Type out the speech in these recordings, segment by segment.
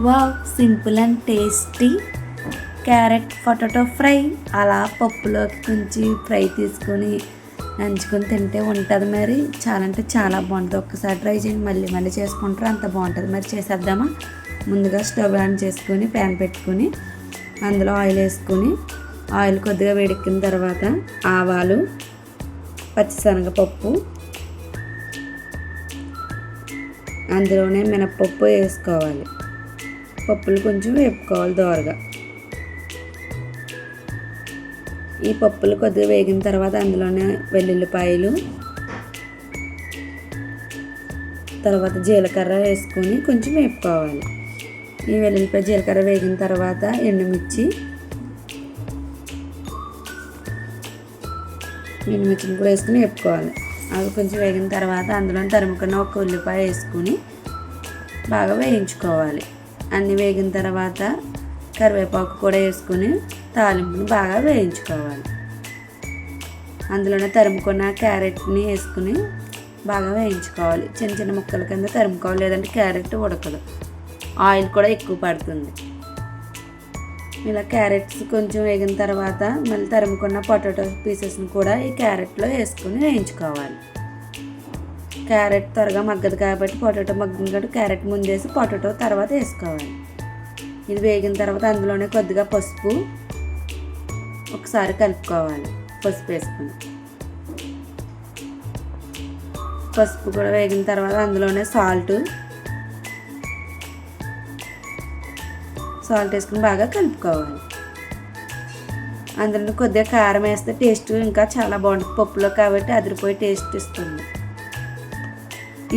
Wow, simple and tasty carrot potato fry. అలా పప్పులోకి కొంచెం ఫ్రై తీసుకొని నంచుకొని తింటే ఉంటుంది. మరి చాలా అంటే చాలా బాగుంటుంది. ఒక్కసారి ట్రై చేయండి, మళ్ళీ మళ్ళీ చేసుకుంటారు, అంత బాగుంటుంది. మరి చేసేద్దామా? ముందుగా స్టవ్ ఆన్ చేసుకొని ప్యాన్ పెట్టుకొని అందులో ఆయిల్ వేసుకొని ఆయిల్ కొద్దిగా వేడెక్కిన తర్వాత ఆవాలు, పచ్చిశనగపప్పు, అందులోనే మినప్పప్పు వేసుకోవాలి. పప్పులు కొంచెం వేపుకోవాలి దోరగా. ఈ పప్పులు కొద్దిగా వేగిన తర్వాత అందులోనే వెల్లుల్లిపాయలు, తర్వాత జీలకర్ర వేసుకొని కొంచెం వేపుకోవాలి. ఈ వెల్లుల్లిపాయ జీలకర్ర వేగిన తర్వాత ఎండుమిర్చిని కూడా వేసుకుని వేపుకోవాలి. అవి కొంచెం వేగిన తర్వాత అందులో తరుముకున్న ఒక ఉల్లిపాయ వేసుకుని బాగా వేయించుకోవాలి. అన్నీ వేగిన తర్వాత కరివేపాకు కూడా వేసుకుని తాలింపుని బాగా వేయించుకోవాలి. అందులోనే తరుముకున్న క్యారెట్ని వేసుకుని బాగా వేయించుకోవాలి. చిన్న చిన్న ముక్కల కింద తరుముకోవాలి, లేదంటే క్యారెట్ ఉడకదు, ఆయిల్ కూడా ఎక్కువ పడుతుంది. ఇలా క్యారెట్స్ కొంచెం వేగిన తర్వాత మళ్ళీ తరుముకున్న పొటాటో పీసెస్ని కూడా ఈ క్యారెట్లో వేసుకుని వేయించుకోవాలి. క్యారెట్ త్వరగా మగ్గదు కాబట్టి పొటాటో మగ్గింది కాబట్టి క్యారెట్ ముందేసి పొటాటో తర్వాత వేసుకోవాలి. ఇది వేగిన తర్వాత అందులోనే కొద్దిగా పసుపు ఒకసారి కలుపుకోవాలి. పసుపు వేసుకుని పసుపు కూడా వేగిన తర్వాత అందులోనే సాల్ట్ వేసుకుని బాగా కలుపుకోవాలి. అందులో కొద్దిగా కారం వేస్తే టేస్ట్ ఇంకా చాలా బాగుంటుంది. పప్పులో కాబట్టి అదిరిపోయి టేస్ట్ ఇస్తుంది.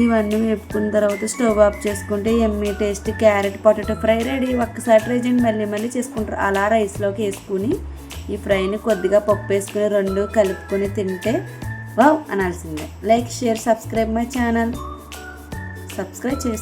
ఇవన్నీ వేపుకున్న తర్వాత స్టవ్ ఆఫ్ చేసుకుంటే Emmy taste carrot potato fry ready. ఒక్కసారి ట్రై చేయండి, మళ్ళీ మళ్ళీ చేసుకుంటారు. అలా రైస్లోకి వేసుకుని ఈ ఫ్రైని కొద్దిగా పప్పు వేసుకుని రెండు కలుపుకొని తింటే వావ్ అనాల్సిందే. Like, share, subscribe my channel. Subscribe చేస్తే